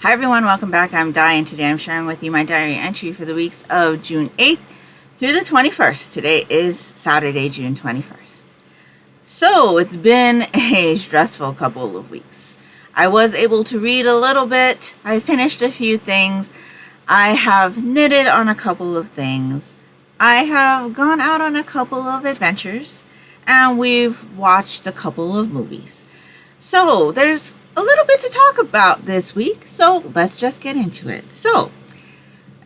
Hi everyone, welcome back. I'm Di, and today I'm sharing with you my diary entry for the weeks of June 8th through the 21st. Today is Saturday, June 21st. So it's been a stressful couple of weeks. I was able to read a little bit. I finished a few things. I have knitted on a couple of things. I have gone out on a couple of adventures, and we've watched a couple of movies. So there's a little bit to talk about this week, so let's just get into it. So,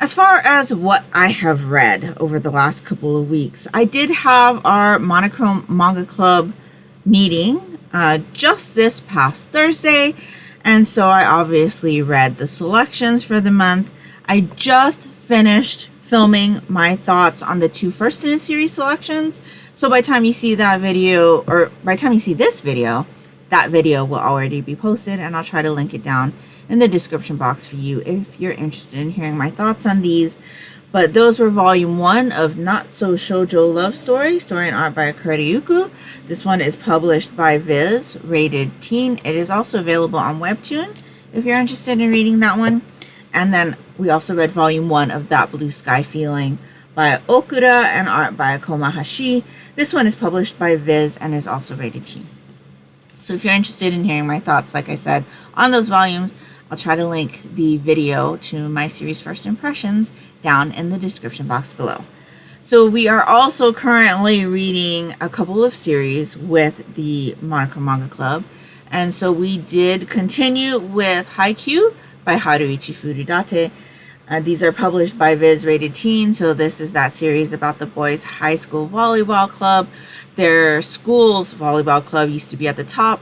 as far as what I have read over the last couple of weeks, I did have our Monochrome Manga Club meeting just this past Thursday, and so I obviously read the selections for the month. I just finished filming my thoughts on the two first in a series selections, so by the time you see that video, or by the time you see this video, that video will already be posted, and I'll try to link it down in the description box for you if you're interested in hearing my thoughts on these. But those were volume 1 of Not So Shoujo Love Story, story and art by Curryuku. This one is published by Viz, rated teen. It is also available on Webtoon if you're interested in reading that one. And then we also read volume 1 of That Blue Sky Feeling by Okura and art by Coma Hoshii. This one is published by Viz and is also rated teen. So if you're interested in hearing my thoughts, like I said, on those volumes, I'll try to link the video to my series First Impressions down in the description box below. So we are also currently reading a couple of series with the Monochrome Manga Club. And so we did continue with Haikyu by Haruichi Furudate. These are published by Viz Rated Teen, so this is that series about the boys' high school volleyball club. Their school's volleyball club used to be at the top,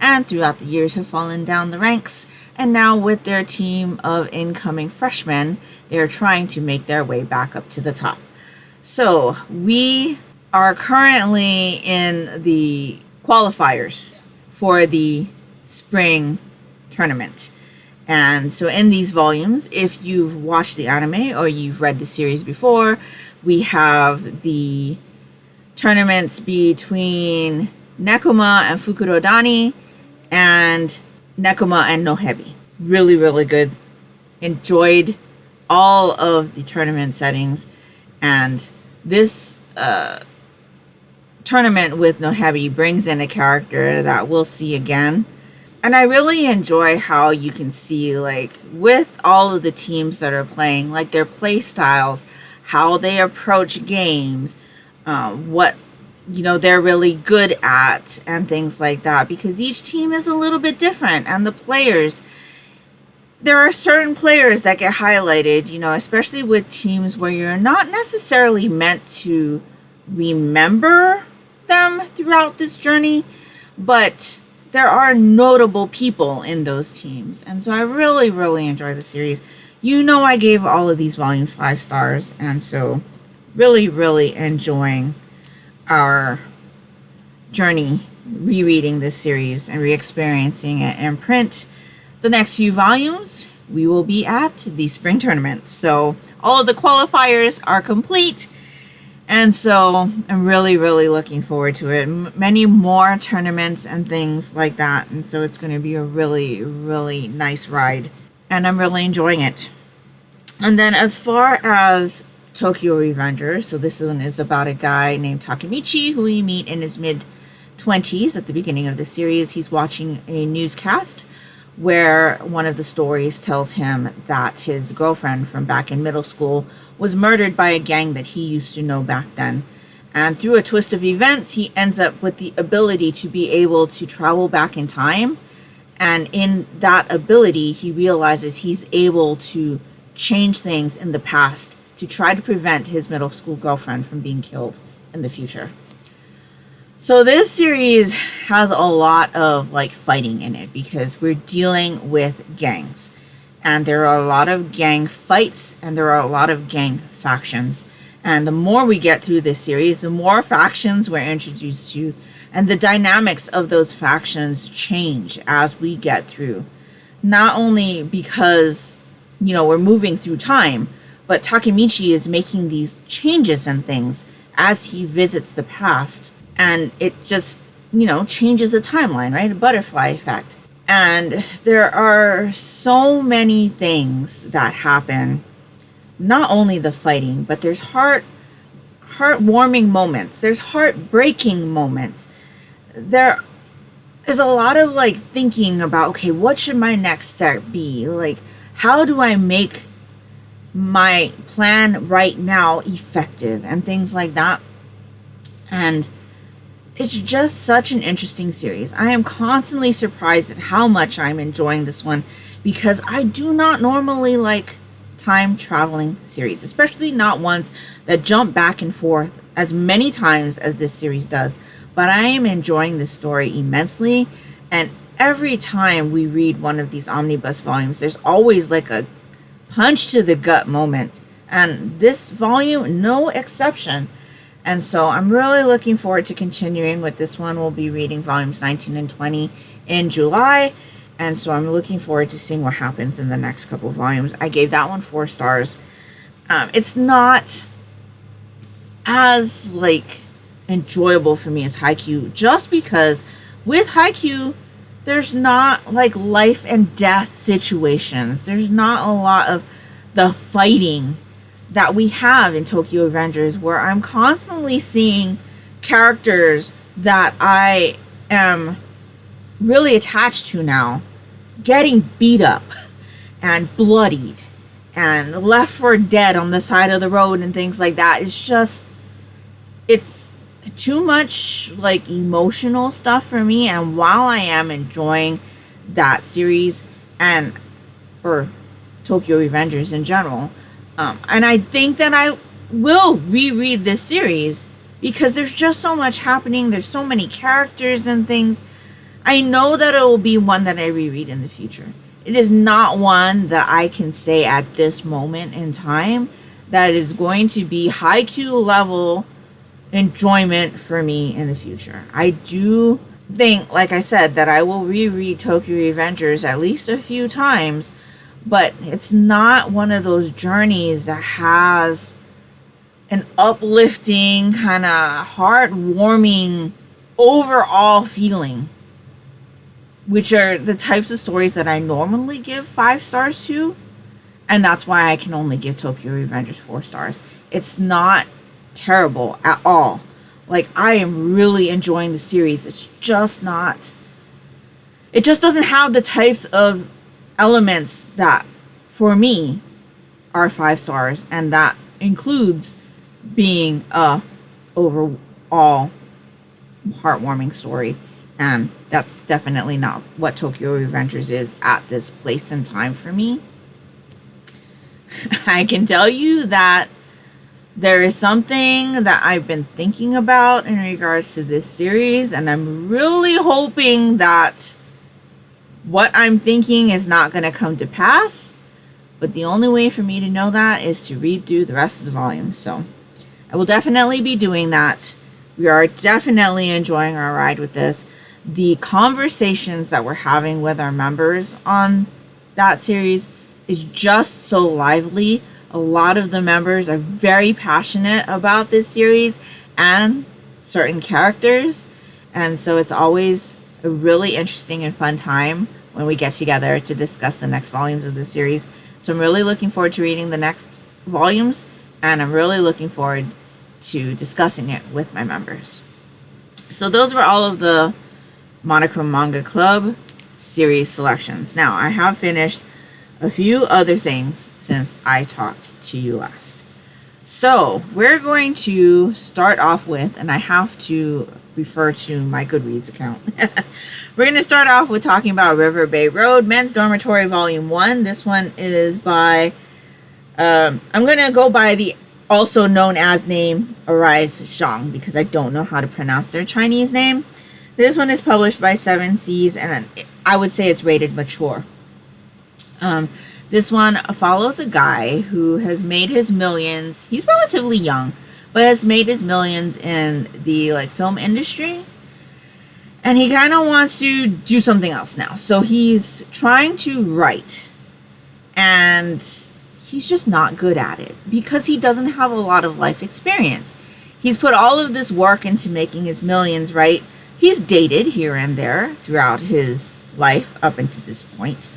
and throughout the years have fallen down the ranks. And now with their team of incoming freshmen, they're trying to make their way back up to the top. So we are currently in the qualifiers for the spring tournament. And so in these volumes, if you've watched the anime or you've read the series before, we have the tournaments between Nekoma and Fukurodani and Nekoma and Nohebi. Really, really good. Enjoyed all of the tournament settings. And this tournament with Nohebi brings in a character that we'll see again. And I really enjoy how you can see, like, with all of the teams that are playing, like their play styles, how they approach games, what they're really good at and things like that, because each team is a little bit different. And the players, there are certain players that get highlighted, especially with teams where you're not necessarily meant to remember them throughout this journey, but there are notable people in those teams. And so I really, really enjoy the series. I gave all of these volumes 5 stars, and so really, really enjoying our journey rereading this series and re-experiencing it in print. The next few volumes, we will be at the spring tournament. So all of the qualifiers are complete, and so I'm really, really looking forward to it. Many more tournaments and things like that, and so it's going to be a really, really nice ride, and I'm really enjoying it. And then as far as Tokyo Revenger, so this one is about a guy named Takemichi who we meet in his mid-20s at the beginning of the series. He's watching a newscast where one of the stories tells him that his girlfriend from back in middle school was murdered by a gang that he used to know back then. And through a twist of events, he ends up with the ability to be able to travel back in time. And in that ability, he realizes he's able to change things in the past to try to prevent his middle school girlfriend from being killed in the future. So this series has a lot of fighting in it, because we're dealing with gangs, and there are a lot of gang fights, and there are a lot of gang factions. And the more we get through this series, the more factions we're introduced to, and the dynamics of those factions change as we get through. Not only because we're moving through time, but Takemichi is making these changes and things as he visits the past. And it just, changes the timeline, right? A butterfly effect. And there are so many things that happen. Not only the fighting, but there's heartwarming moments. There's heartbreaking moments. There is a lot of like thinking about, okay, what should my next step be? Like, how do I make my plan right now effective and things like that? And it's just such an interesting series. I am constantly surprised at how much I'm enjoying this one, because I do not normally like time traveling series, especially not ones that jump back and forth as many times as this series does. But I am enjoying this story immensely, and every time we read one of these omnibus volumes, there's always like a punch to the gut moment, and this volume, no exception. And so I'm really looking forward to continuing with this one. We'll be reading volumes 19 and 20 in July. And so I'm looking forward to seeing what happens in the next couple volumes. I gave that one 4 stars. It's not as like enjoyable for me as Haikyu, just because with Haikyu, there's not like life and death situations. There's not a lot of the fighting that we have in Tokyo Revengers, where I'm constantly seeing characters that I am really attached to now getting beat up and bloodied and left for dead on the side of the road and things like that. It's too much like emotional stuff for me. And while I am enjoying that series or Tokyo Revengers in general, and I think that I will reread this series because there's just so much happening. There's so many characters and things. I know that it will be one that I reread in the future. It is not one that I can say at this moment in time that is going to be Haikyu level enjoyment for me in the future. I do think, like I said, that I will reread Tokyo Revengers at least a few times, but it's not one of those journeys that has an uplifting, kind of heartwarming overall feeling, which are the types of stories that I normally give 5 stars to. And that's why I can only give Tokyo Revengers 4 stars. It's not terrible at all. Like, I am really enjoying the series. It's just not... It just doesn't have the types of elements that, for me, are 5 stars. And that includes being a overall heartwarming story. And that's definitely not what Tokyo Revengers is at this place and time for me. I can tell you that there is something that I've been thinking about in regards to this series, and I'm really hoping that what I'm thinking is not going to come to pass. But the only way for me to know that is to read through the rest of the volumes. So I will definitely be doing that. We are definitely enjoying our ride with this. The conversations that we're having with our members on that series is just so lively. A lot of the members are very passionate about this series and certain characters. And so it's always a really interesting and fun time when we get together to discuss the next volumes of the series. So I'm really looking forward to reading the next volumes, and I'm really looking forward to discussing it with my members. So those were all of the Monochrome Manga Club series selections. Now, I have finished a few other things since I talked to you last. So, we're going to start off with, and I have to refer to my Goodreads account. We're going to start off with talking about Riverbay Road, Men's Dormatory Volume 1. This one is by, I'm going to go by the also known as name Arise Zhang, because I don't know how to pronounce their Chinese name. This one is published by 7 Seas, and I would say it's rated mature. This one follows a guy who has made his millions. He's relatively young, but has made his millions in the film industry. And he kind of wants to do something else now. So he's trying to write. And he's just not good at it because he doesn't have a lot of life experience. He's put all of this work into making his millions, right? He's dated here and there throughout his life up until this point,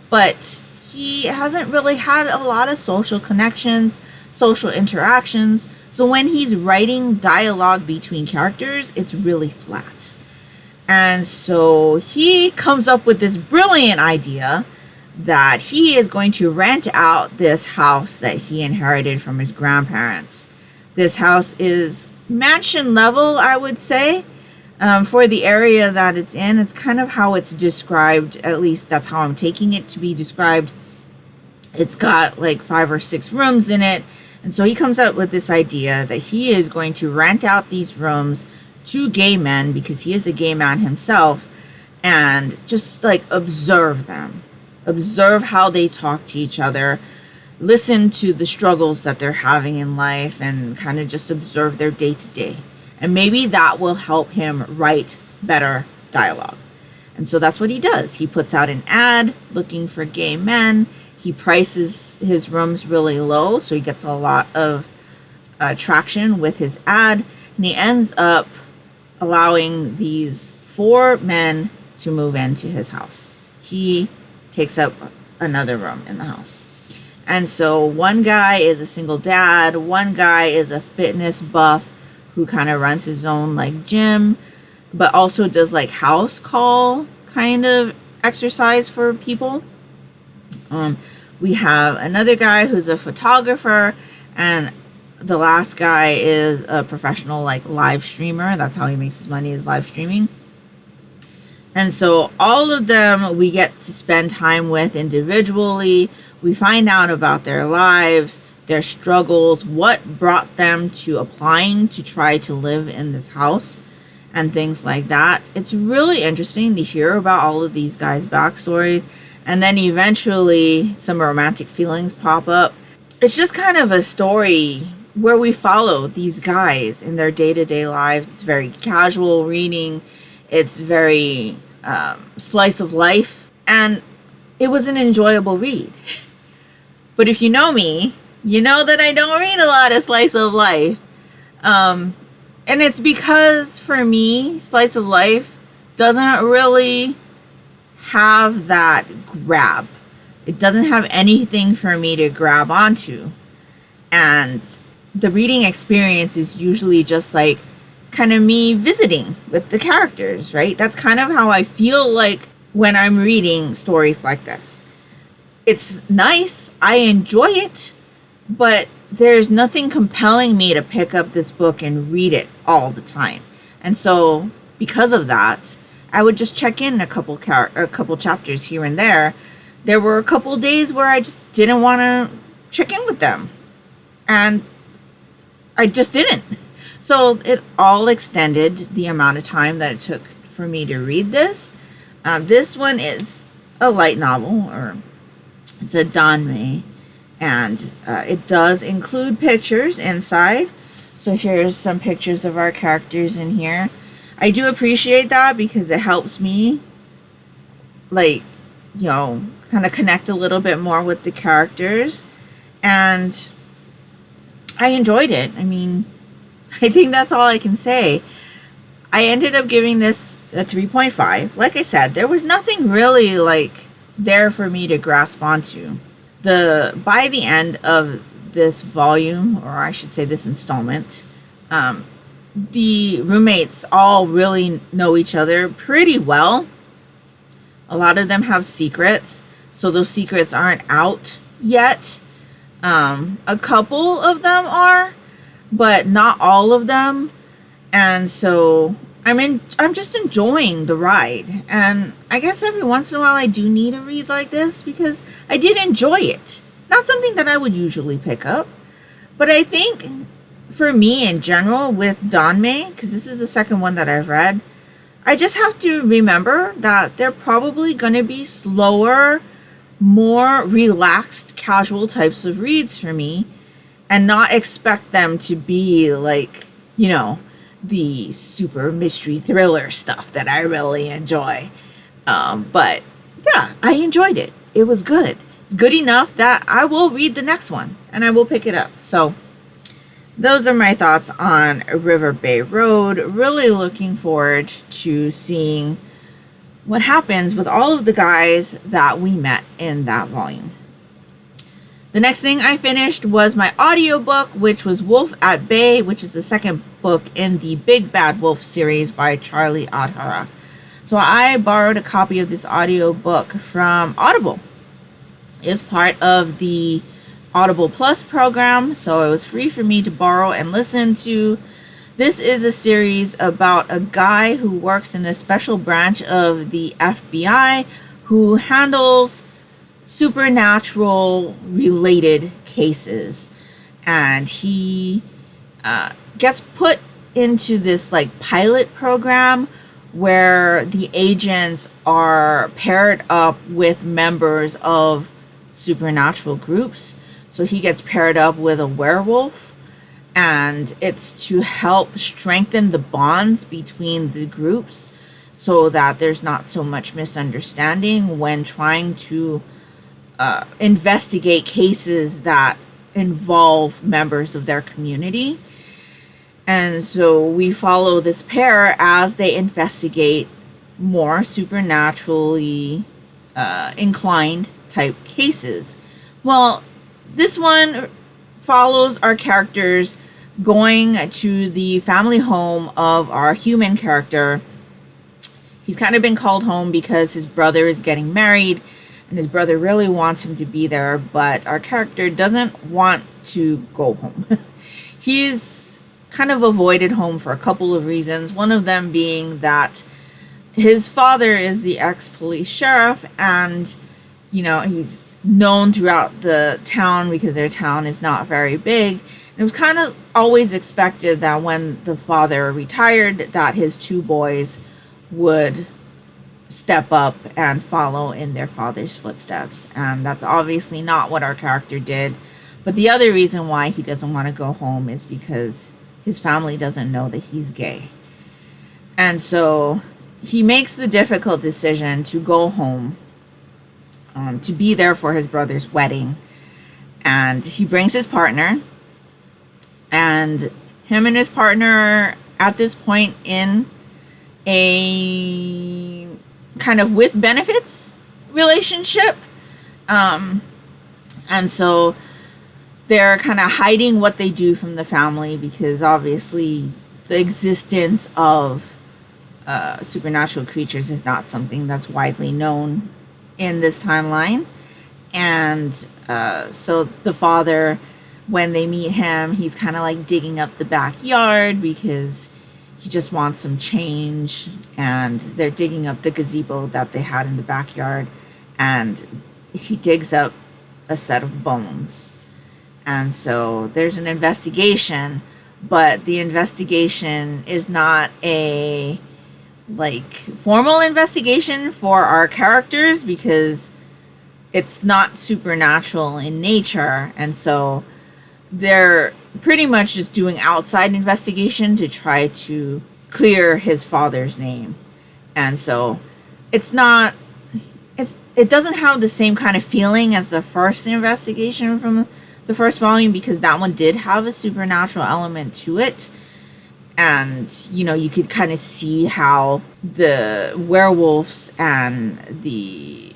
but he hasn't really had a lot of social connections, social interactions. So when he's writing dialogue between characters, it's really flat. And so he comes up with this brilliant idea that he is going to rent out this house that he inherited from his grandparents. This house is mansion level, I would say, for the area that it's in. It's kind of how it's described, at least that's how I'm taking it to be described. It's got like 5 or 6 rooms in it. And so he comes up with this idea that he is going to rent out these rooms to gay men, because he is a gay man himself, and just like observe them. Observe how they talk to each other, listen to the struggles that they're having in life, and kind of just observe their day-to-day. And maybe that will help him write better dialogue. And so that's what he does. He puts out an ad looking for gay men. He prices his rooms really low, so he gets a lot of traction with his ad. And he ends up allowing these 4 men to move into his house. He takes up another room in the house. And so one guy is a single dad, one guy is a fitness buff who kind of runs his own like gym, but also does like house call kind of exercise for people. We have another guy who's a photographer, and the last guy is a professional like live streamer. That's how he makes his money, is live streaming. And so all of them we get to spend time with individually. We find out about their lives, their struggles, what brought them to applying to try to live in this house, and things like that. It's really interesting to hear about all of these guys' backstories. And then eventually some romantic feelings pop up. It's just kind of a story where we follow these guys in their day-to-day lives. It's very casual reading. It's very slice of life, and it was an enjoyable read. But if you know me, you know that I don't read a lot of slice of life. And it's because for me, slice of life doesn't really have that grab. It doesn't have anything for me to grab onto. And the reading experience is usually just like kind of me visiting with the characters, right? That's kind of how I feel like when I'm reading stories like this. It's nice, I enjoy it, but there's nothing compelling me to pick up this book and read it all the time. And so because of that, I would just check in a couple chapters here and there. There were a couple days where I just didn't want to check in with them, and I just didn't. So it all extended the amount of time that it took for me to read this. This one is a light novel, or it's a danmei, and it does include pictures inside. So here's some pictures of our characters in here. I do appreciate that because it helps me, like, you know, kind of connect a little bit more with the characters. And I enjoyed it. I mean, I think that's all I can say. I ended up giving this a 3.5. Like I said, there was nothing really like there for me to grasp onto. By the end of this volume, or I should say this installment, the roommates all really know each other pretty well. A lot of them have secrets, so those secrets aren't out yet. A couple of them are, but not all of them. And so I'm just enjoying the ride. And I guess every once in a while I do need a read like this because I did enjoy it. It's not something that I would usually pick up, but I think for me in general with danmei, because this is the second one that I've read, I just have to remember that they're probably going to be slower, more relaxed, casual types of reads for me, and not expect them to be like, you know, the super mystery thriller stuff that I really enjoy. But yeah, I enjoyed it. It was good. It's good enough that I will read the next one and I will pick it up. So those are my thoughts on Riverbay Road. Really looking forward to seeing what happens with all of the guys that we met in that volume. The next thing I finished was my audiobook, which was Wolf at Bay, which is the second book in the Big Bad Wolf series by Charlie Adhara. So I borrowed a copy of this audiobook from Audible. It's part of the Audible Plus program, so it was free for me to borrow and listen to. This is a series about a guy who works in a special branch of the FBI who handles supernatural related cases, and he gets put into this like pilot program where the agents are paired up with members of supernatural groups. So he gets paired up with a werewolf, and it's to help strengthen the bonds between the groups so that there's not so much misunderstanding when trying to investigate cases that involve members of their community. And so we follow this pair as they investigate more supernaturally inclined type cases. Well, this one follows our characters going to the family home of our human character. He's kind of been called home because his brother is getting married and his brother really wants him to be there, but our character doesn't want to go home. He's kind of avoided home for a couple of reasons. One of them being that his father is the ex-police sheriff, and he's known throughout the town because their town is not very big. And it was kind of always expected that when the father retired that his two boys would step up and follow in their father's footsteps. And that's obviously not what our character did. But the other reason why he doesn't want to go home is because his family doesn't know that he's gay. And so he makes the difficult decision to go home, to be there for his brother's wedding. And he brings his partner, and him and his partner at this point in a kind of with benefits relationship. And so they're kind of hiding what they do from the family because obviously the existence of supernatural creatures is not something that's widely known in this timeline. And so the father, when they meet him, he's kind of like digging up the backyard because he just wants some change, and they're digging up the gazebo that they had in the backyard, and he digs up a set of bones. And so there's an investigation, but the investigation is not a formal investigation for our characters because it's not supernatural in nature. And so they're pretty much just doing outside investigation to try to clear his father's name. And so it doesn't have the same kind of feeling as the first investigation from the first volume, because that one did have a supernatural element to it. And, you could kind of see how the werewolves and the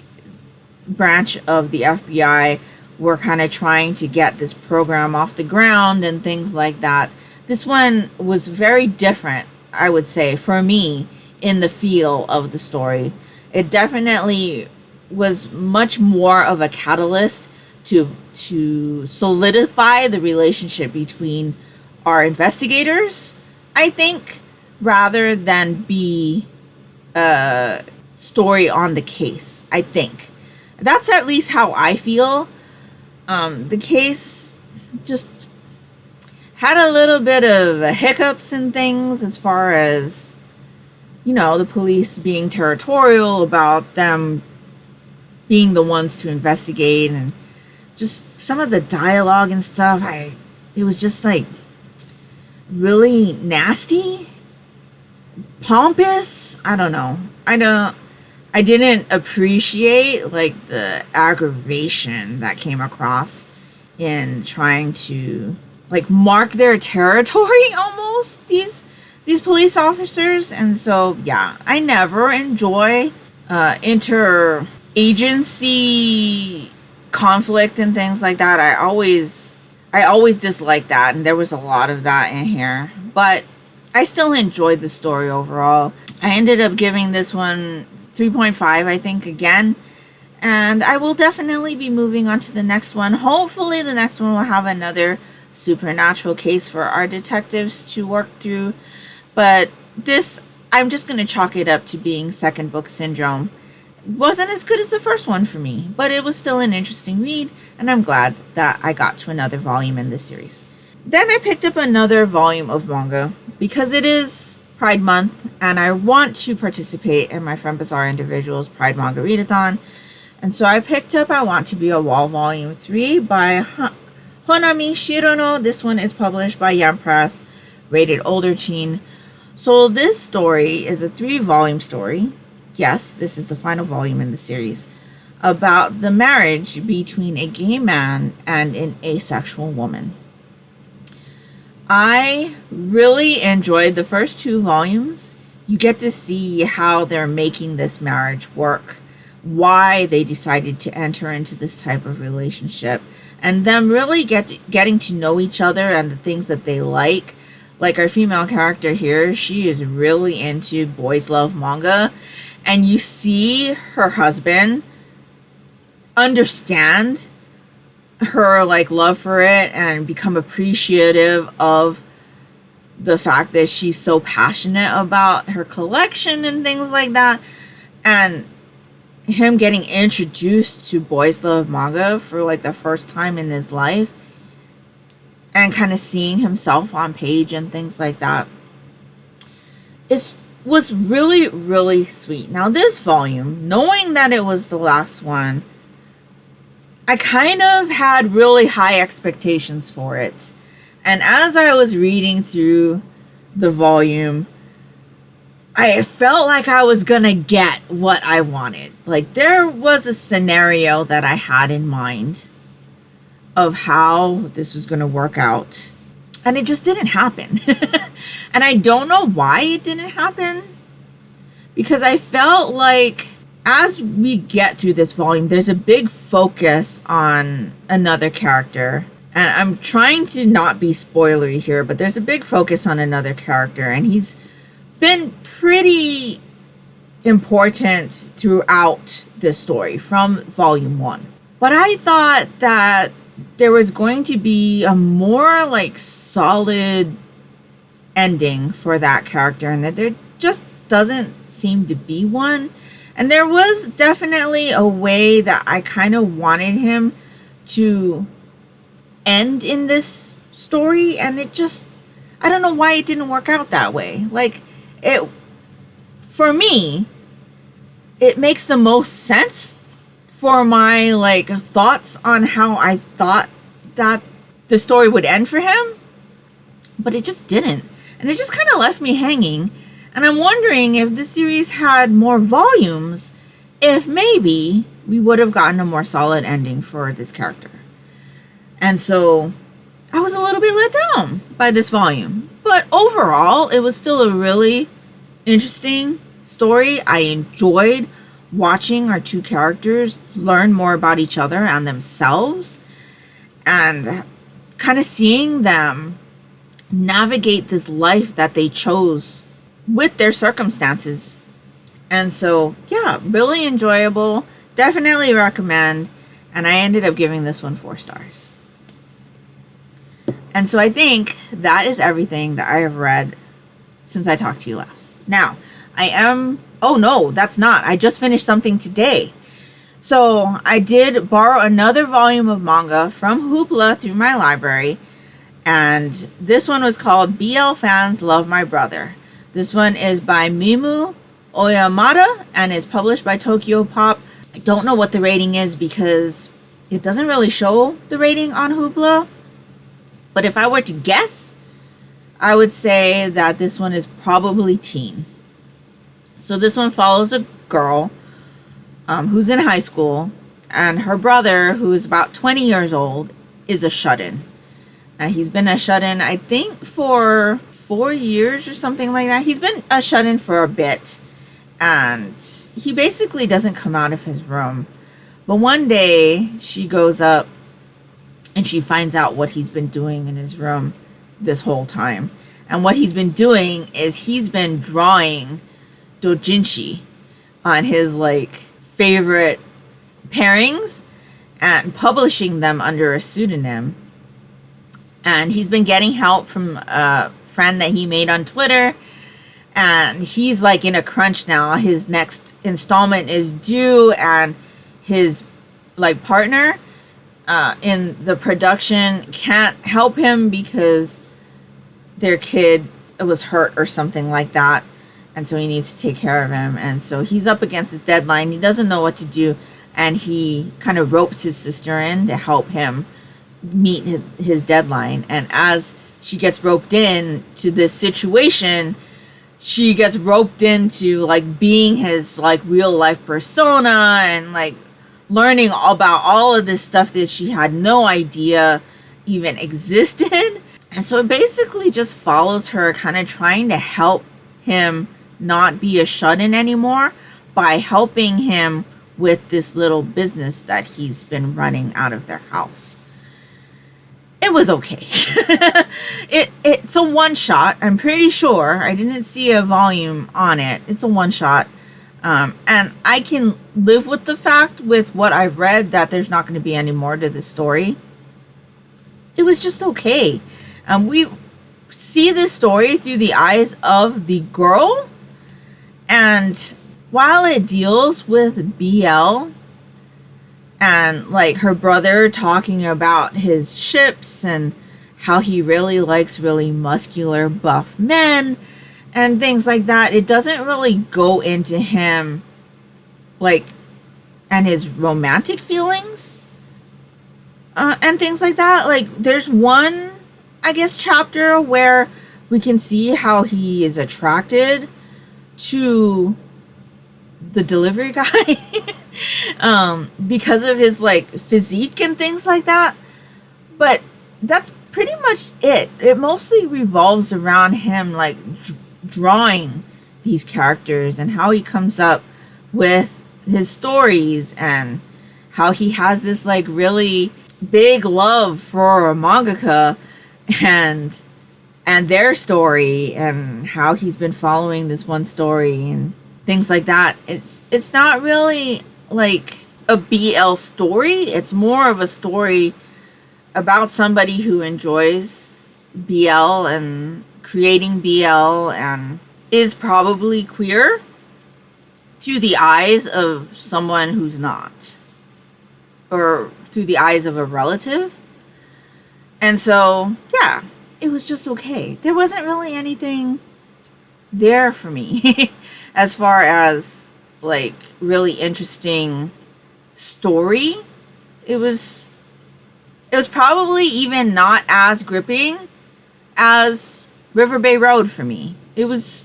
branch of the FBI were kind of trying to get this program off the ground and things like that. This one was very different, I would say, for me, in the feel of the story. It definitely was much more of a catalyst to solidify the relationship between our investigators, I think, rather than be a story on the case, I think. That's at least how I feel. The case just had a little bit of hiccups and things as far as, the police being territorial about them being the ones to investigate, and just some of the dialogue and stuff. It was just really nasty, pompous. I don't know. I didn't appreciate the aggravation that came across in trying to mark their territory almost, these police officers. And so yeah, I never enjoy interagency conflict and things like that. I always disliked that, and there was a lot of that in here. But I still enjoyed the story overall. I ended up giving this one 3.5, I think, again. And I will definitely be moving on to the next one. Hopefully the next one will have another supernatural case for our detectives to work through. But this, I'm just going to chalk it up to being second book syndrome. It wasn't as good as the first one for me, but it was still an interesting read, and I'm glad that I got to another volume in this series. Then I picked up another volume of manga because it is Pride Month, and I want to participate in my friend Bizarre Individuals Pride Manga Readathon. And so I picked up I Want to Be a Wall Volume 3 by Honami Shirono. This one is published by Yam Press, rated older teen. So this story is a 3-volume story. Yes, this is the final volume in the series, about the marriage between a gay man and an asexual woman. I really enjoyed the first 2 volumes. You get to see how they're making this marriage work, why they decided to enter into this type of relationship, and them really getting to know each other and the things that they like. Like our female character here, she is really into boys love manga, and you see her husband understand her like love for it and become appreciative of the fact that she's so passionate about her collection and things like that. And him getting introduced to boys love manga for like the first time in his life, and kind of seeing himself on page and things like that, was really, really sweet. Now this volume, knowing that it was the last one, I kind of had really high expectations for it. And as I was reading through the volume, I felt like I was gonna get what I wanted. Like there was a scenario that I had in mind of how this was gonna work out, and it just didn't happen. And I don't know why it didn't happen, because I felt like as we get through this volume, there's a big focus on another character. And I'm trying to not be spoilery here, but there's a big focus on another character, and he's been pretty important throughout this story from volume 1. But I thought that there was going to be a more like solid ending for that character, and that there just doesn't seem to be one. And there was definitely a way that I kind of wanted him to end in this story, and it just, I don't know why it didn't work out that way. Like it, for me, it makes the most sense for my like thoughts on how I thought that the story would end for him, but it just didn't. And it just kind of left me hanging. And I'm wondering if this series had more volumes, if maybe we would have gotten a more solid ending for this character. And so I was a little bit let down by this volume. But overall, it was still a really interesting story. I enjoyed watching our 2 characters learn more about each other and themselves, and kind of seeing them navigate this life that they chose with their circumstances. And so, yeah, really enjoyable. Definitely recommend. And I ended up giving this one 4 stars. And so I think that is everything that I have read since I talked to you last. Now, oh no, that's not. I just finished something today. So I did borrow another volume of manga from Hoopla through my library. And this one was called BL Fans Love My Brother. This one is by Mimu Oyamada and is published by Tokyo Pop. I don't know what the rating is because it doesn't really show the rating on Hoopla. But if I were to guess, I would say that this one is probably teen. So this one follows a girl who's in high school, and her brother, who is about 20 years old, is a shut-in. He's been a shut-in, I think, for 4 years or something like that. He's been a shut-in for a bit. And he basically doesn't come out of his room. But one day she goes up and she finds out what he's been doing in his room this whole time. And what he's been doing is he's been drawing doujinshi on his like favorite pairings and publishing them under a pseudonym. And he's been getting help from a friend that he made on Twitter. And he's like in a crunch now. His next installment is due, and his like partner in the production can't help him because their kid was hurt or something like that. And so he needs to take care of him. And so he's up against his deadline. He doesn't know what to do. And he kind of ropes his sister in to help him meet his deadline. And as she gets roped in to this situation, she gets roped into like being his like real life persona and like learning about all of this stuff that she had no idea even existed. And so it basically just follows her kind of trying to help him not be a shut-in anymore by helping him with this little business that he's been running out of their house. It was okay. It's a one-shot. I'm pretty sure. I didn't see a volume on it. It's a one-shot. And I can live with the fact with what I've read that there's not going to be any more to this story. It was just okay. We see this story through the eyes of the girl. And while it deals with BL and like her brother talking about his ships and how he really likes really muscular buff men and things like that, it doesn't really go into him like and his romantic feelings and things like that. Like there's one, I guess, chapter where we can see how he is attracted to the delivery guy because of his like physique and things like that. But that's pretty much it. It mostly revolves around him like drawing these characters and how he comes up with his stories and how he has this like really big love for a mangaka and their story and how he's been following this one story and things like that. It's not really like a BL story. It's more of a story about somebody who enjoys BL and creating BL and is probably queer through the eyes of someone who's not, or through the eyes of a relative. And so, yeah, it was just okay. There wasn't really anything there for me as far as like really interesting story. It was probably even not as gripping as Riverbay Road for me. It was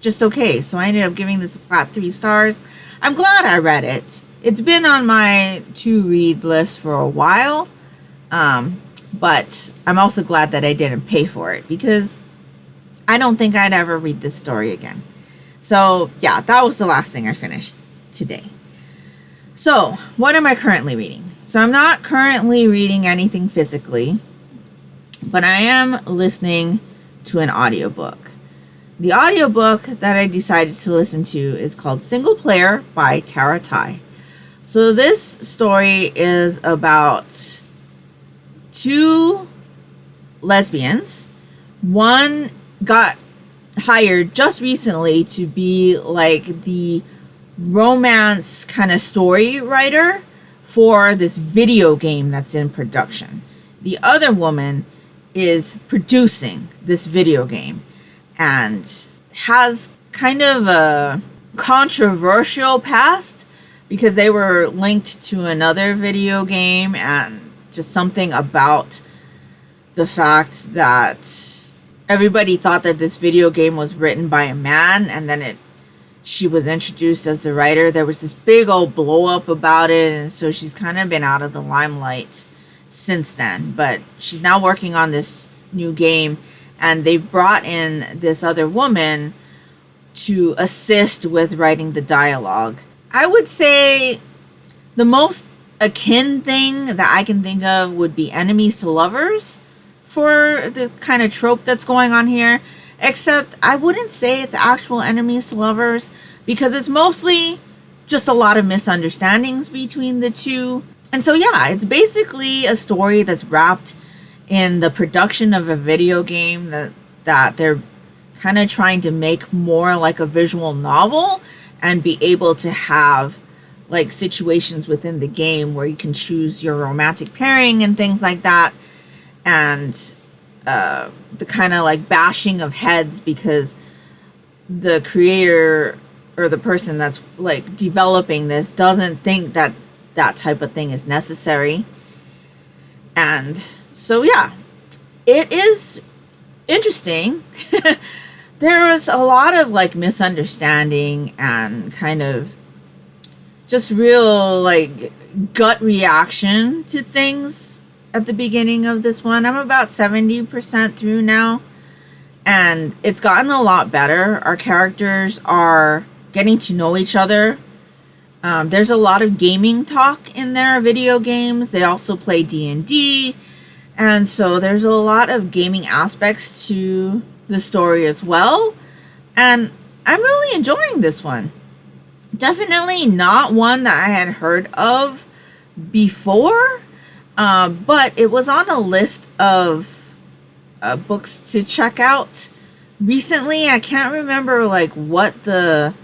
just okay. So I ended up giving this a flat 3 stars. I'm glad I read it. It's been on my to read list for a while. But I'm also glad that I didn't pay for it because I don't think I'd ever read this story again. So yeah, that was the last thing I finished today. So what am I currently reading? So I'm not currently reading anything physically, but I am listening to an audiobook. The audiobook that I decided to listen to is called Single Player by Tara Tai. So this story is about 2 lesbians. One got hired just recently to be like the romance kind of story writer for this video game that's in production. The other woman is producing this video game and has kind of a controversial past because they were linked to another video game and just something about the fact that everybody thought that this video game was written by a man, and then she was introduced as the writer. There was this big old blow up about it, and so she's kind of been out of the limelight since then. But she's now working on this new game, and they've brought in this other woman to assist with writing the dialogue. I would say the most akin thing that I can think of would be enemies to lovers for the kind of trope that's going on here, except I wouldn't say it's actual enemies to lovers because it's mostly just a lot of misunderstandings between the two. And so yeah, it's basically a story that's wrapped in the production of a video game that they're kind of trying to make more like a visual novel and be able to have like situations within the game where you can choose your romantic pairing and things like that, and the kind of like bashing of heads because the creator or the person that's like developing this doesn't think that that type of thing is necessary. And so yeah, it is interesting. There was a lot of like misunderstanding and kind of just real like gut reaction to things at the beginning of this one. I'm about 70% through now, and it's gotten a lot better. Our characters are getting to know each other. There's a lot of gaming talk in their video games. They also play D&D, and so there's a lot of gaming aspects to the story as well, and I'm really enjoying this one. Definitely not one that I had heard of before, but it was on a list of books to check out recently. I can't remember like what the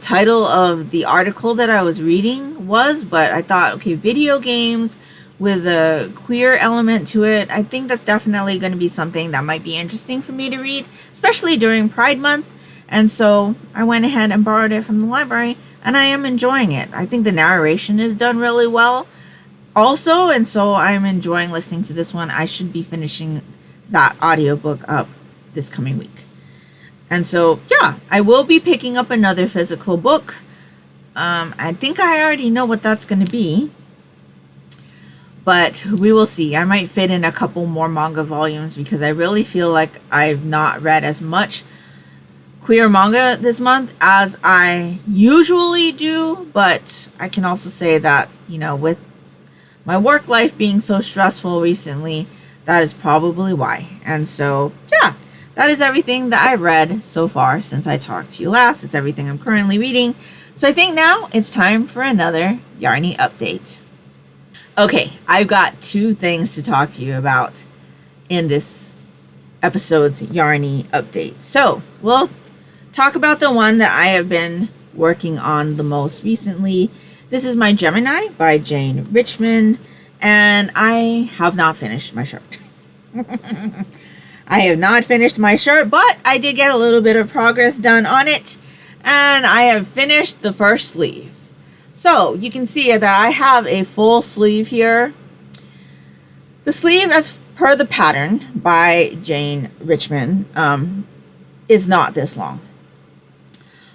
title of the article that I was reading was, but I thought, okay, video games with a queer element to it, I think that's definitely going to be something that might be interesting for me to read, especially during Pride Month. And so I went ahead and borrowed it from the library, and I am enjoying it. I think the narration is done really well also, and so I'm enjoying listening to this one. I should be finishing that audiobook up this coming week. And so, yeah, I will be picking up another physical book. I think I already know what that's going to be, but we will see. I might fit in a couple more manga volumes because I really feel like I've not read as much queer manga this month as I usually do, but I can also say that, you know, with my work life being so stressful recently, that is probably why. And so, yeah, that is everything that I've read so far since I talked to you last. It's everything I'm currently reading. So I think now it's time for another Yarnie update. Okay, I've got two things to talk to you about in this episode's Yarnie update. So we'll talk about the one that I have been working on the most recently. This is my Gemini by Jane Richmond, and I have not finished my shirt. I have not finished my shirt, but I did get a little bit of progress done on it, and I have finished the first sleeve. So you can see that I have a full sleeve here. The sleeve, as per the pattern by Jane Richmond, is not this long.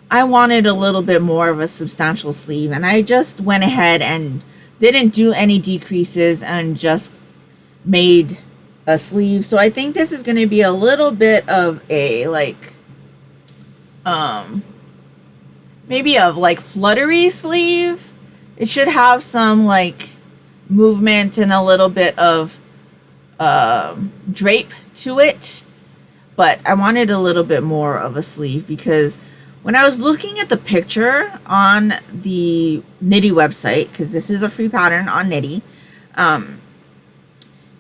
I wanted a little bit more of a substantial sleeve, and I just went ahead and didn't do any decreases and just made a sleeve. So I think this is going to be a little bit of a like maybe a like fluttery sleeve. It should have some like movement and a little bit of drape to it, but I wanted a little bit more of a sleeve because when I was looking at the picture on the Knitty website, because this is a free pattern on Knitty,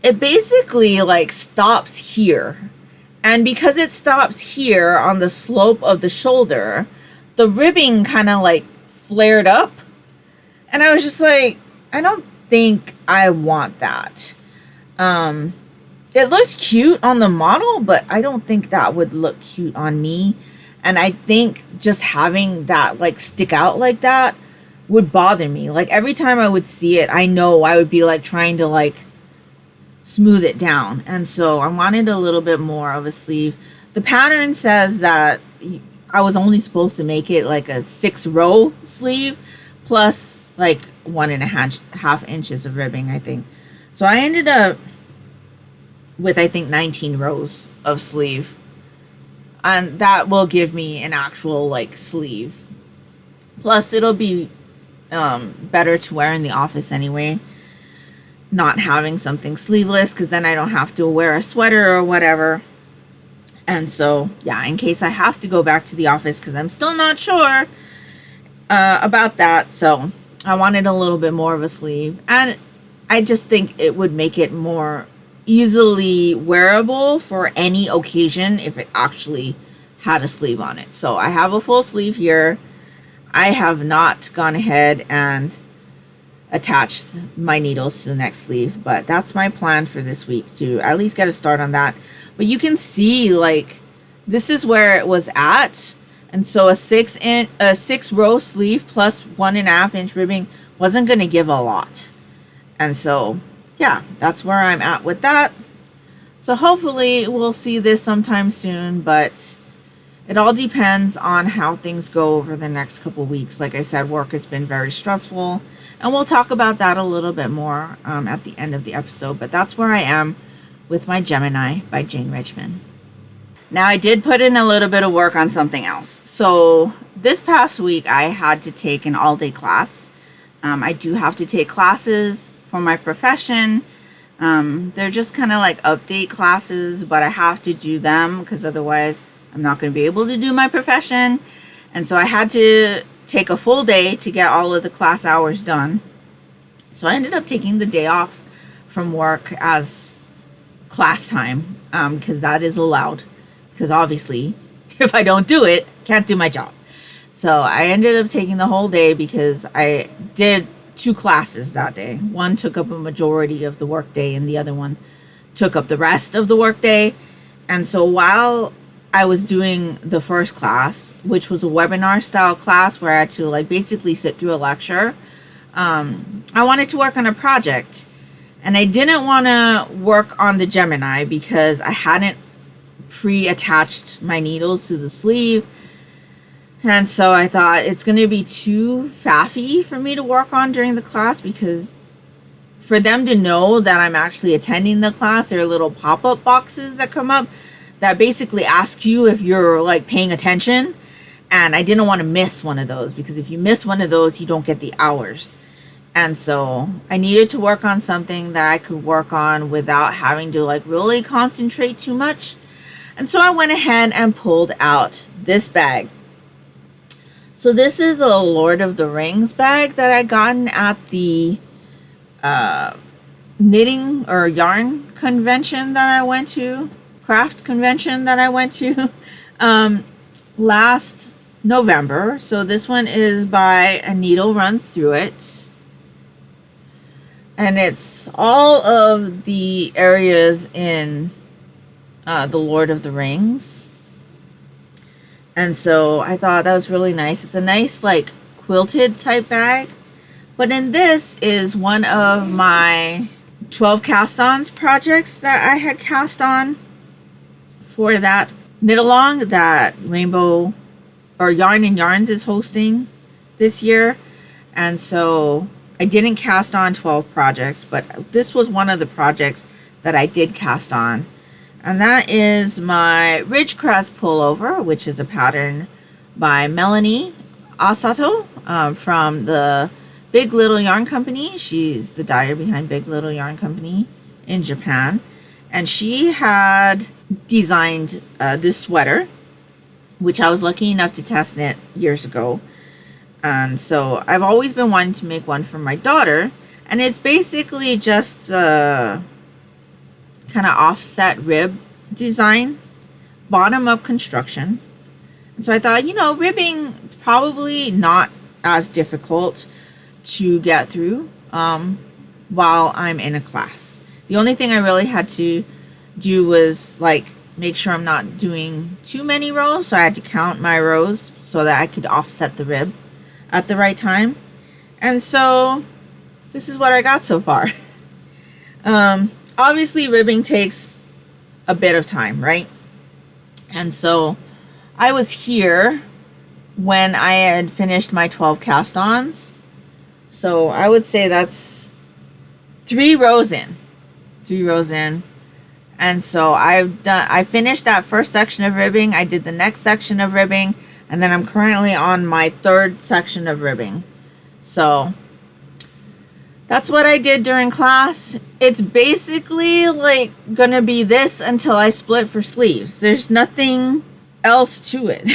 it basically like stops here. And because it stops here on the slope of the shoulder, the ribbing kind of like flared up. And I was just like, I don't think I want that. It looks cute on the model, but I don't think that would look cute on me. And I think just having that like stick out like that would bother me. Like every time I would see it, I know I would be like trying to like smooth it down. And so I wanted a little bit more of a sleeve. The pattern says that I was only supposed to make it like a 6-row sleeve plus like 1.5 inches of ribbing, I think. So I ended up with, I think, 19 rows of sleeve. And that will give me an actual like sleeve. Plus it'll be better to wear in the office anyway, not having something sleeveless, because then I don't have to wear a sweater or whatever. And so yeah, in case I have to go back to the office, because I'm still not sure about that, so I wanted a little bit more of a sleeve. And I just think it would make it more easily wearable for any occasion if it actually had a sleeve on it. So I have a full sleeve here. I have not gone ahead and attached my needles to the next sleeve, but that's my plan for this week, to at least get a start on that. But you can see, like, this is where it was at, and so a 6-row sleeve plus 1.5 inch ribbing wasn't going to give a lot. And so yeah, that's where I'm at with that. So hopefully we'll see this sometime soon, but it all depends on how things go over the next couple weeks. Like I said, work has been very stressful, and we'll talk about that a little bit more at the end of the episode. But that's where I am with my Gemini by Jane Richmond. Now, I did put in a little bit of work on something else. So this past week, I had to take an all-day class. I do have to take classes for my profession. They're just kind of like update classes, but I have to do them because otherwise I'm not going to be able to do my profession. And so I had to take a full day to get all of the class hours done. So I ended up taking the day off from work as class time, because that is allowed, because obviously if I don't do it, can't do my job. So I ended up taking the whole day because I did 2 classes that day. One took up a majority of the workday and the other one took up the rest of the workday. And so while I was doing the first class, which was a webinar style class where I had to like basically sit through a lecture, I wanted to work on a project, and I didn't want to work on the Gemini because I hadn't pre-attached my needles to the sleeve. And so I thought it's going to be too faffy for me to work on during the class, because for them to know that I'm actually attending the class, there are little pop-up boxes that come up that basically asks you if you're like paying attention. And I didn't want to miss one of those, because if you miss one of those, you don't get the hours. And so I needed to work on something that I could work on without having to like really concentrate too much. And so I went ahead and pulled out this bag. So this is a Lord of the Rings bag that I gotten at the knitting or yarn convention that I went to, craft convention that I went to last November. So this one is by A Needle Runs Through It. And it's all of the areas in the Lord of the Rings. And so I thought that was really nice. It's a nice like quilted type bag. But in this is one of my 12 cast-ons projects that I had cast on for that knit along that Rainbow or Yarn and Yarns is hosting this year. And so I didn't cast on 12 projects, but this was one of the projects that I did cast on. And that is my Ridgecrest pullover, which is a pattern by Melanie Asato from the Big Little Yarn Company. She's the dyer behind Big Little Yarn Company in Japan. And she had designed this sweater, which I was lucky enough to test knit years ago. And so I've always been wanting to make one for my daughter. And it's basically just kind of offset rib design, bottom up construction. And so I thought, you know, ribbing probably not as difficult to get through while I'm in a class. The only thing I really had to do was like make sure I'm not doing too many rows. So I had to count my rows so that I could offset the rib at the right time. And so this is what I got so far. Obviously ribbing takes a bit of time, right? And so I was here when I had finished my 12 cast-ons. So I would say that's 3 rows in. And so I finished that first section of ribbing. I did the next section of ribbing, and then I'm currently on my third section of ribbing. So that's what I did during class. It's basically like gonna be this until I split for sleeves. There's nothing else to it.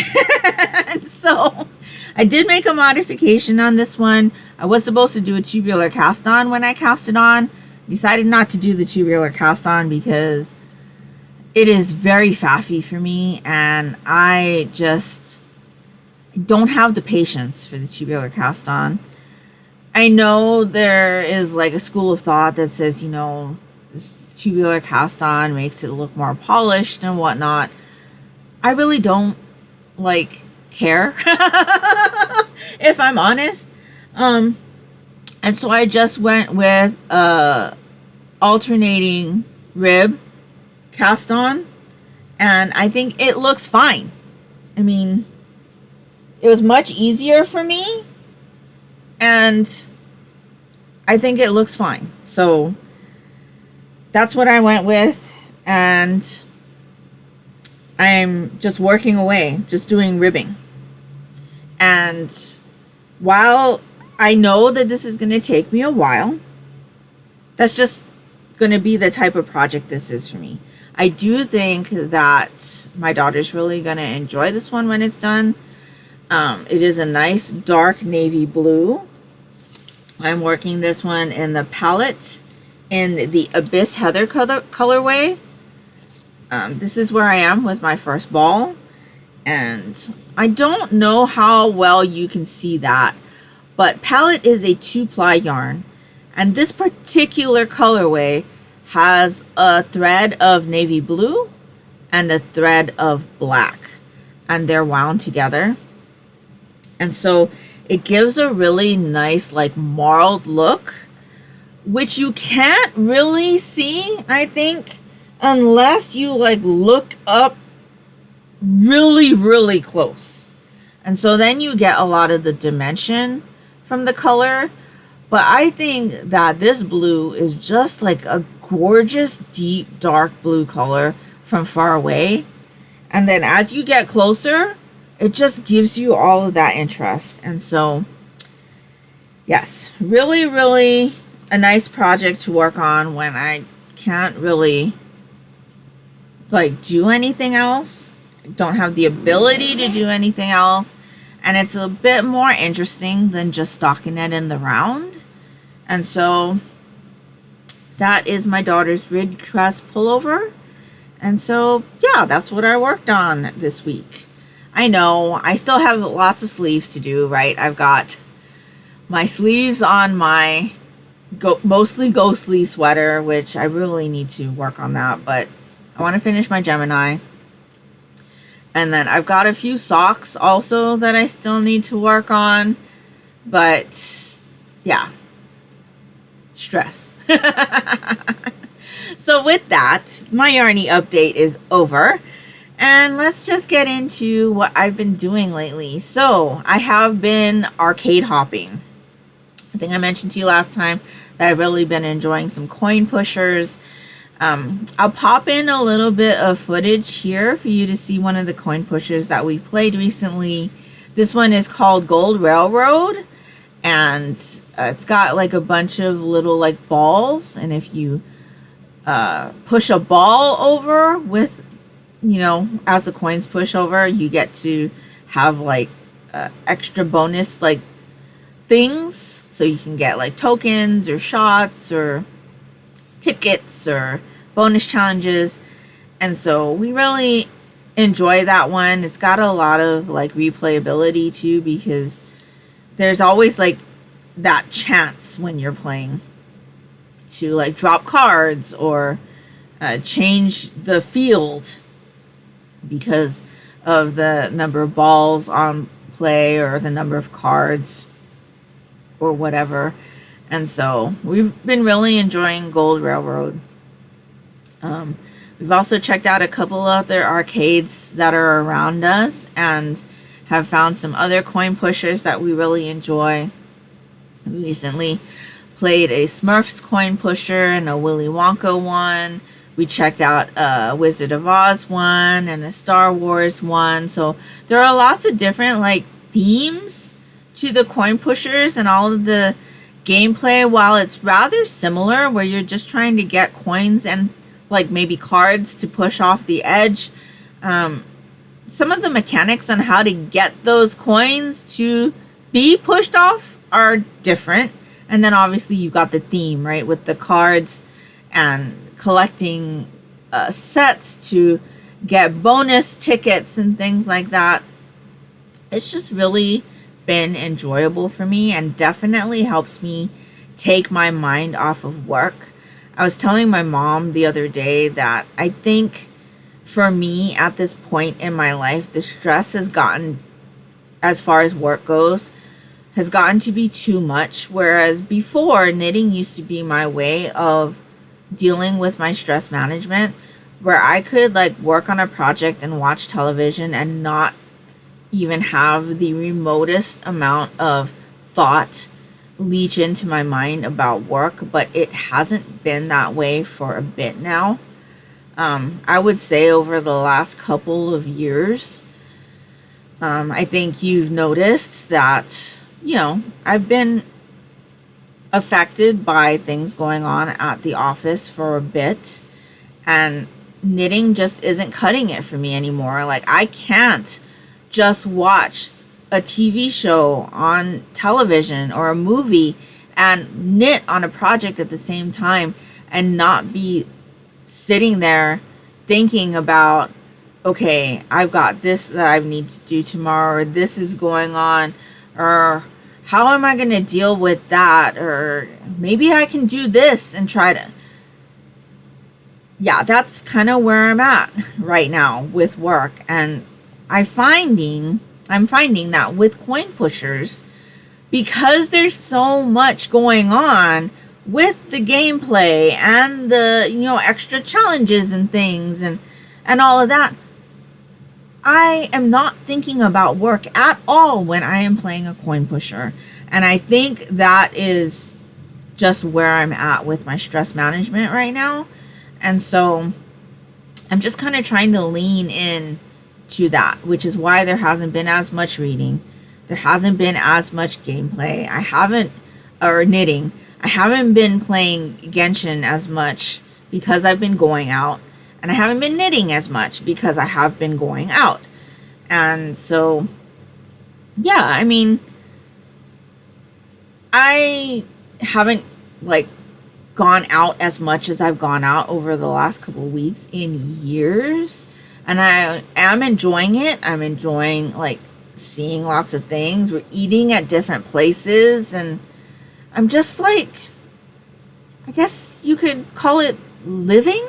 And so I did make a modification on this one. I was supposed to do a tubular cast on when I cast it on. Decided not to do the tubular cast on because it is very faffy for me, and I just don't have the patience for the tubular cast on. I know there is like a school of thought that says, you know, this tubular cast on makes it look more polished and whatnot. I really don't like care if I'm honest. And so I just went with alternating rib cast on, and I think it looks fine. I mean, it was much easier for me, and I think it looks fine. So that's what I went with, and I'm just working away, just doing ribbing. And while I know that this is going to take me a while, that's just going to be the type of project this is for me. I do think that my daughter's really going to enjoy this one when it's done. It is a nice dark navy blue. I'm working this one in the palette in the Abyss Heather colorway. This is where I am with my first ball, and I don't know how well you can see that, but palette is a 2-ply yarn, and this particular colorway has a thread of navy blue and a thread of black, and they're wound together, and so it gives a really nice like marled look, which you can't really see, I think, unless you like look up really close. And so then you get a lot of the dimension from the color. But I think that this blue is just like a gorgeous deep dark blue color from far away, and then as you get closer, it just gives you all of that interest. And so yes, really a nice project to work on when I can't really like do anything else, don't have the ability to do anything else, and it's a bit more interesting than just stockinette in the round. And so that is my daughter's Ridgecrest pullover. And so yeah, that's what I worked on this week. I know I still have lots of sleeves to do, right? I've got my sleeves on my mostly ghostly sweater, which I really need to work on that, but I want to finish my Gemini. And then I've got a few socks also that I still need to work on, but yeah, stress. So with that, my Yarnie update is over, and let's just get into what I've been doing lately. So I have been arcade hopping. I think I mentioned to you last time that I've really been enjoying some coin pushers. I'll pop in a little bit of footage here for you to see one of the coin pushers that we played recently. This one is called Gold Railroad, and it's got like a bunch of little like balls, and if you push a ball over with, you know, as the coins push over, you get to have like extra bonus like things, so you can get like tokens or shots or tickets or bonus challenges. And so we really enjoy that one. It's got a lot of like replayability too, because there's always like that chance when you're playing to like drop cards or change the field because of the number of balls on play or the number of cards or whatever. And so we've been really enjoying Gold Railroad. We've also checked out a couple other arcades that are around us and have found some other coin pushers that we really enjoy. We recently played a Smurfs coin pusher and a Willy Wonka one. We checked out a Wizard of Oz one and a Star Wars one. So there are lots of different like themes to the coin pushers and all of the gameplay. While it's rather similar, where you're just trying to get coins and like maybe cards to push off the edge, some of the mechanics on how to get those coins to be pushed off are different. And then obviously you've got the theme, right, with the cards and collecting sets to get bonus tickets and things like that. It's just really been enjoyable for me and definitely helps me take my mind off of work. I was telling my mom the other day that I think for me at this point in my life, the stress has gotten, as far as work goes, has gotten to be too much. Whereas before, knitting used to be my way of dealing with my stress management, where I could like work on a project and watch television and not even have the remotest amount of thought leach into my mind about work. But it hasn't been that way for a bit now. I would say over the last couple of years, I think you've noticed that, you know, I've been affected by things going on at the office for a bit, and knitting just isn't cutting it for me anymore. Like, I can't just watch a TV show on television or a movie and knit on a project at the same time and not be sitting there thinking about, okay, I've got this that I need to do tomorrow, or this is going on, or how am I going to deal with that, or maybe I can do this and try to. Yeah, that's kind of where I'm at right now with work. And I'm finding that with coin pushers, because there's so much going on with the gameplay and the, you know, extra challenges and things and all of that, I am not thinking about work at all when I am playing a coin pusher. And I think that is just where I'm at with my stress management right now. And so I'm just kind of trying to lean in to that, which is why there hasn't been as much reading. There hasn't been as much gameplay. Or knitting. I haven't been playing Genshin as much because I've been going out. And I haven't been knitting as much because I have been going out. And so, yeah, I mean, I haven't, like, gone out as much as I've gone out over the last couple of weeks in years. And I am enjoying it. I'm enjoying, like, seeing lots of things. We're eating at different places. And I'm just, like, I guess you could call it living.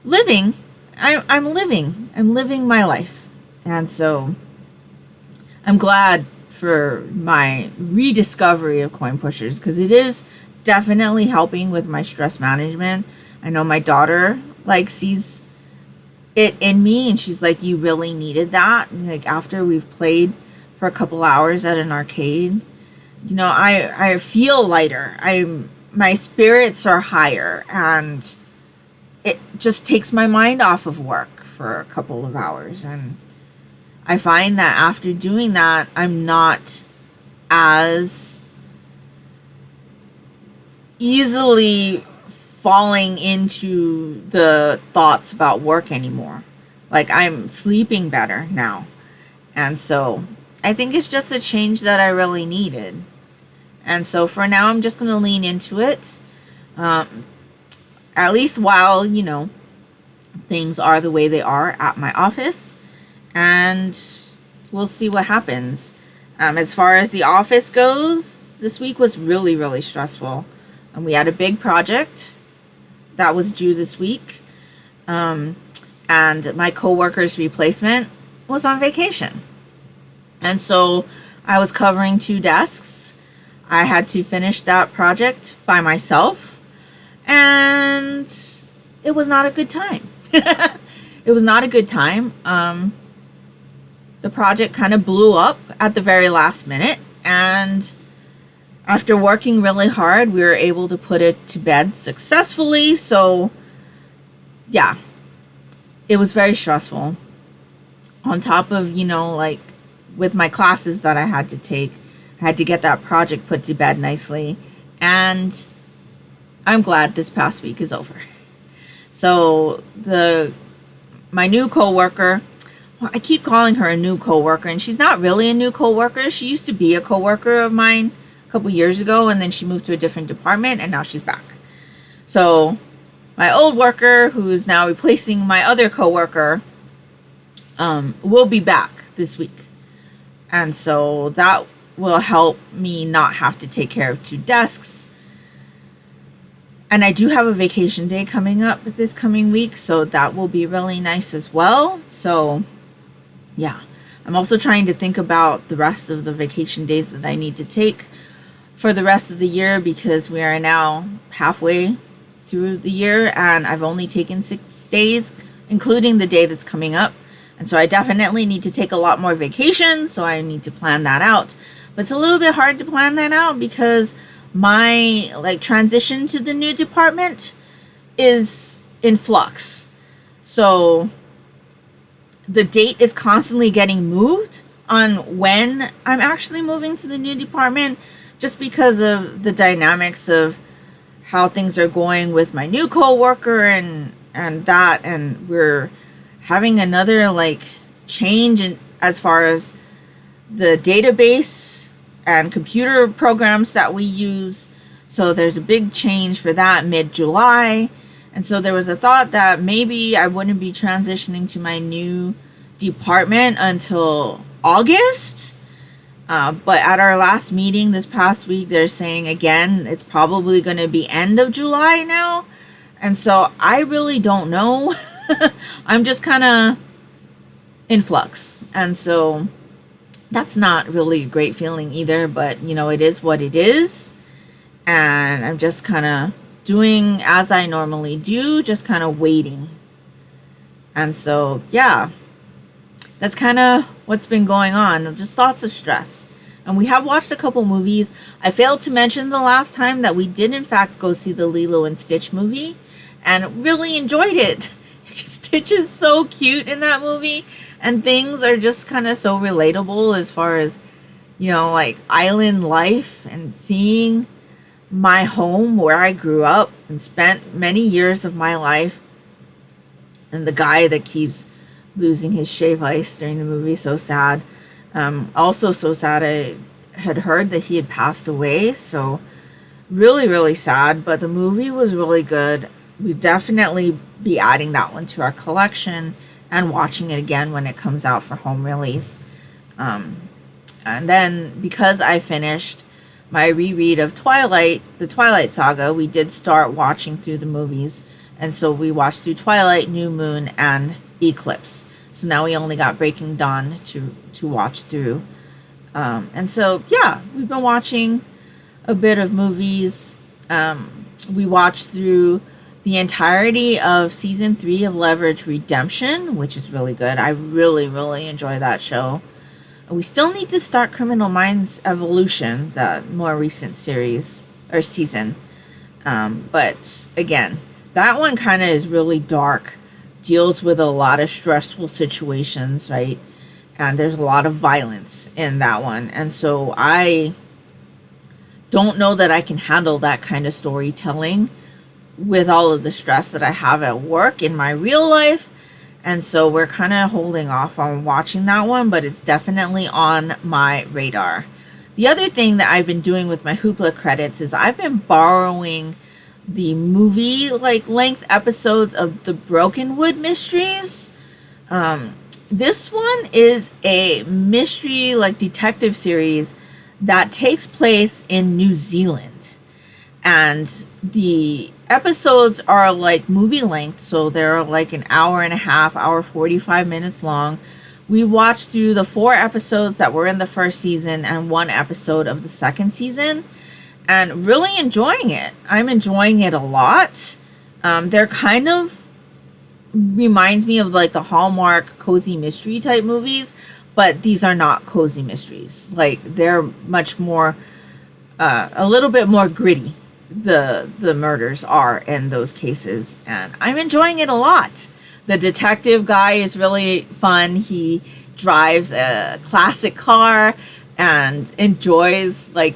Living. I'm living. I'm living my life. And so I'm glad for my rediscovery of coin pushers, because it is definitely helping with my stress management. I know my daughter like sees it in me, and she's like, you really needed that. Like, after we've played for a couple hours at an arcade, you know, I feel lighter. My spirits are higher, and it just takes my mind off of work for a couple of hours. And I find that after doing that, I'm not as easily falling into the thoughts about work anymore. Like, I'm sleeping better now. And so I think it's just a change that I really needed. And so for now, I'm just going to lean into it. At least while, you know, things are the way they are at my office. And we'll see what happens. As far as the office goes, this week was really, really stressful. And we had a big project that was due this week. And my coworker's replacement was on vacation. And so I was covering 2 desks. I had to finish that project by myself. And it was not a good time. It was not a good time. The project kind of blew up at the very last minute. And after working really hard, we were able to put it to bed successfully. So, yeah, it was very stressful. On top of, like with my classes that I had to take, I had to get that project put to bed nicely. And I'm glad this past week is over. So my new coworker, I keep calling her a new coworker, and she's not really a new coworker. She used to be a coworker of mine a couple years ago, and then she moved to a different department, and now she's back. So my old worker, who's now replacing my other coworker, will be back this week. And so that will help me not have to take care of 2 desks. And I do have a vacation day coming up this coming week, so that will be really nice as well. So, yeah. I'm also trying to think about the rest of the vacation days that I need to take for the rest of the year, because we are now halfway through the year, and I've only taken 6 days, including the day that's coming up. And so I definitely need to take a lot more vacation, so I need to plan that out. But it's a little bit hard to plan that out because my transition to the new department is in flux. So the date is constantly getting moved on when I'm actually moving to the new department, just because of the dynamics of how things are going with my new coworker and we're having another change in as far as the database and computer programs that we use. So there's a big change for that mid-July. And so there was a thought that maybe I wouldn't be transitioning to my new department until August. But at our last meeting this past week, they're saying again, it's probably going to be end of July now. And so I really don't know. I'm just kind of in flux. And so that's not really a great feeling either, but it is what it is. And I'm just kind of doing as I normally do, just kind of waiting. And so, yeah, that's kind of what's been going on. Just lots of stress. And we have watched a couple movies. I failed to mention the last time that we did in fact go see the Lilo and Stitch movie and really enjoyed it. Stitch is so cute in that movie, and things are just kind of so relatable as far as, island life and seeing my home where I grew up and spent many years of my life. And the guy that keeps losing his shave ice during the movie, so sad. Also so sad, I had heard that he had passed away, so really, really sad. But the movie was really good. We'd definitely be adding that one to our collection and watching it again when it comes out for home release. And then because I finished my reread of the Twilight Saga, we did start watching through the movies. And so we watched through Twilight, New Moon, and Eclipse. So now we only got Breaking Dawn to watch through. And so, yeah, we've been watching a bit of movies. We watched through the entirety of season 3 of Leverage Redemption, which is really good. I really, really enjoy that show. We still need to start Criminal Minds Evolution, the more recent series or season. But again, that one kind of is really dark, deals with a lot of stressful situations, right? And there's a lot of violence in that one. And so I don't know that I can handle that kind of storytelling with all of the stress that I have at work in my real life. And so we're kind of holding off on watching that one, but it's definitely on my radar. The other thing that I've been doing with my Hoopla credits is I've been borrowing the movie length episodes of the Broken Wood Mysteries. This one is a mystery detective series that takes place in New Zealand. And the episodes are movie length, so they're an hour and a half, hour 45 minutes long. We watched through the 4 episodes that were in the first season and 1 episode of the second season, and really enjoying it. I'm enjoying it a lot. They're kind of reminds me of the Hallmark cozy mystery type movies, but these are not cozy mysteries. They're much more a little bit more gritty the murders are in those cases, and I'm enjoying it a lot. The detective guy is really fun. He drives a classic car and enjoys like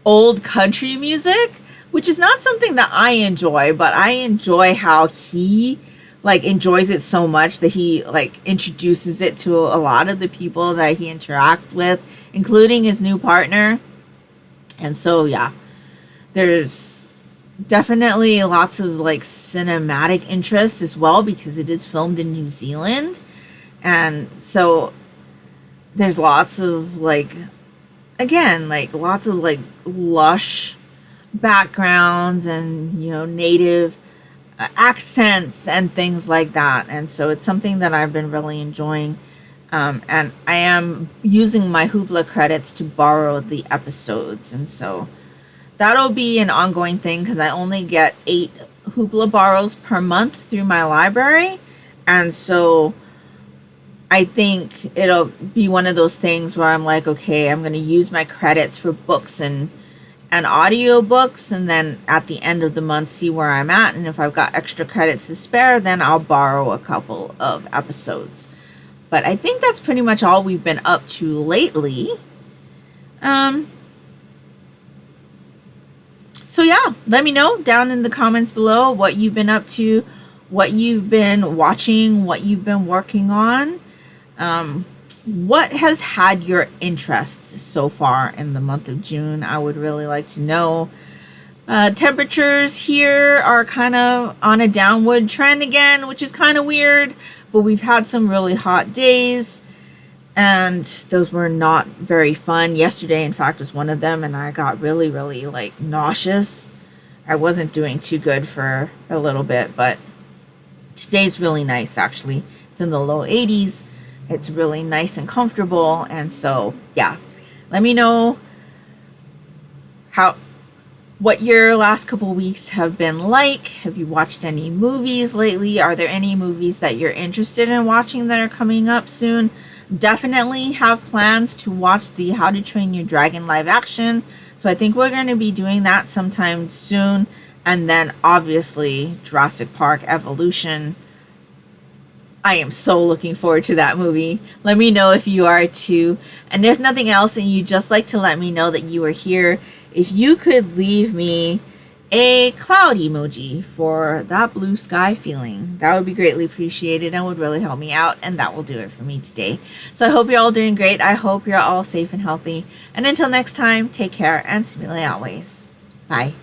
old country music, which is not something that I enjoy, but I enjoy how he like enjoys it so much that he like introduces it to a lot of the people that he interacts with, including his new partner. And so yeah, there's definitely lots of like cinematic interest as well because it is filmed in New Zealand. And so there's lots of like, again, like lots of like lush backgrounds and, you know, native accents and things like that. And so it's something that I've been really enjoying. And I am using my Hoopla credits to borrow the episodes. And so that'll be an ongoing thing because I only get 8 Hoopla borrows per month through my library. And so I think it'll be one of those things where I'm like, okay, I'm going to use my credits for books and audio books, and then at the end of the month see where I'm at, and if I've got extra credits to spare, then I'll borrow a couple of episodes. But I think that's pretty much all we've been up to lately. So yeah, let me know down in the comments below what you've been up to, what you've been watching, what you've been working on. What has had your interest so far in the month of June? I would really like to know. Temperatures here are kind of on a downward trend again, which is kind of weird, but we've had some really hot days, and those were not very fun. Yesterday, in fact, was one of them, and I got really, really like nauseous. I wasn't doing too good for a little bit, but today's really nice actually. It's in the low 80s. It's really nice and comfortable. And so, yeah, let me know what your last couple weeks have been like. Have you watched any movies lately? Are there any movies that you're interested in watching that are coming up soon? Definitely have plans to watch the How to Train Your Dragon live action. So I think we're going to be doing that sometime soon. And then obviously Jurassic Park Evolution. I am so looking forward to that movie. Let me know if you are too. And if nothing else, and you just like to let me know that you are here, if you could leave me a cloud emoji for that blue sky feeling, that would be greatly appreciated and would really help me out. And that will do it for me today. So I hope you're all doing great. I hope you're all safe and healthy. And until next time, take care and smile always. Bye.